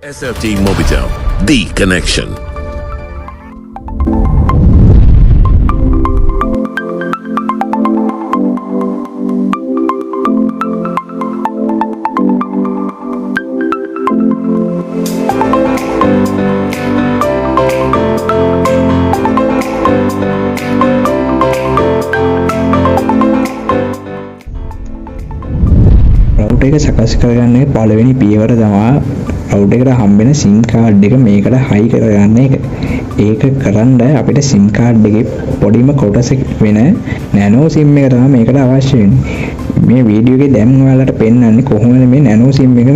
SFT MOBITEL, the connection. Router එක සකස් කරගන්නේ පළවෙනි පියවර තමයි රවුටර් එකට හම්බෙන SIM කාඩ් එක මේකට හයි කරගන්න එක. ඒක කරන්න අපිට SIM කාඩ් එකේ පොඩිම කොටසක් වෙන නැනෝ SIM එක තමයි මේකට අවශ්‍ය වෙන්නේ. මේ වීඩියෝ එකේ දැන් ඔයාලට පෙන්වන්නේ කොහොමද මේ නැනෝ SIM එක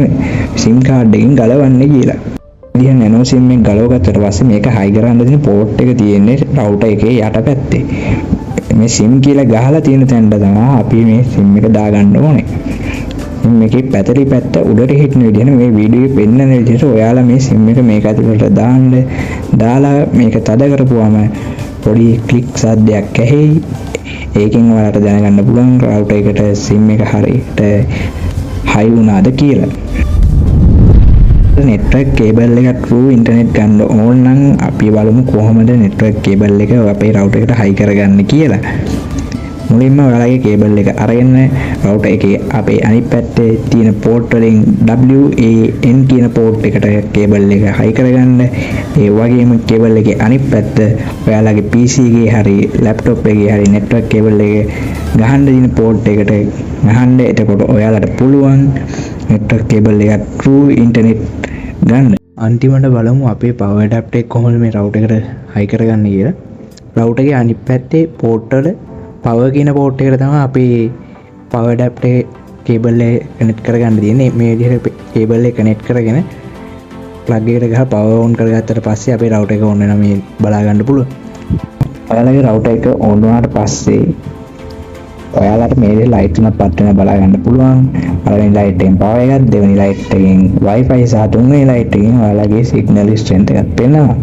SIM කාඩ් එකෙන් ගලවන්නේ කියලා. ඉතින් නැනෝ SIM එක ගලවගත්තට පස්සේ මේක හයි කරන්න දෙන පෝට් එක තියෙන්නේ රවුටර් එකේ යටපැත්තේ. මේ SIM කියලා ගහලා තියෙන තැනට තමයි අපි මේ SIM එක දාගන්න ඕනේ. මේකේ පැතරි පැත්ත උඩට හිටින විදිහට මේ වීඩියෝ එකේ පෙන්නන විදිහට ඔයාලා මේ SIM එක මේක ඇතුළට දාලා මේක තද කරපුවාම පොඩි ක්ලික් සද්දයක් ඇහෙයි. ඒකෙන් ඔයාලට දැනගන්න පුළුවන් රවුටර් එකට SIM එක හරියට හයි වුණාද කියලා. නෙට්වර්ක් කේබල් එක true ඉන්ටර්නෙට් ගන්න ඕන නම් අපි බලමු කොහොමද නෙට්වර්ක් කේබල් එක අපේ රවුටර් එකට හයි කරගන්නේ කියලා. මුලින්ම ඔයාලගේ කේබල් එක අරගෙන රවුටර් එකේ අපේ අනිත් පැත්තේ තියෙන පෝට් වලින් WAN කියන පෝට් එකට කේබල් එක හයි කරගන්න. ඒ වගේම කේබල් එකේ අනිත් පැත්ත ඔයාලගේ PC එකේ හරි ලැප්ටොප් එකේ හරි නෙට්වර්ක් කේබල් එකේ ගහන්න දින පෝට් එකට ගහන්න. එතකොට ඔයාලට පුළුවන් නෙට්වර්ක් කේබල් එක true ඉන්ටර්නෙට් ගන්න. අන්තිමට බලමු අපේ පවර් ඇඩැප්ටර් එක කොහොමද මේ රවුටර් එකට හයි කරගන්නේ කියලා. රවුටර් එකේ අනිත් පැත්තේ පෝට් වල පවර් කියන පෝට් එකට තමයි අපි පවර් ඇඩැප්ටර් කේබල් එක කනෙක්ට් කරගන්න තියෙන්නේ. මේ විදිහට කේබල් එක කනෙක්ට් කරගෙන ප්ලග් එකට ගහලා පවර් ඔන් කරගත්තට පස්සේ අපේ රවුටර් එක ඔන් වෙනවා මේ බලා ගන්න පුළුවන්. ඔයාලගේ රවුටර් එක ඔන් වුණාට පස්සේ ඔයාලට මේ ලයිට් තුනක් පත් වෙන බලා ගන්න පුළුවන්. පළවෙනි ලයිට් එකෙන් පවර් එකක්, දෙවෙනි ලයිට් එකෙන් Wifi සහ තුන්වෙනි ලයිට් එකෙන් ඔයාලගේ සිග්නල් ස්ට්‍රෙන්ත් එකක් පේනවා.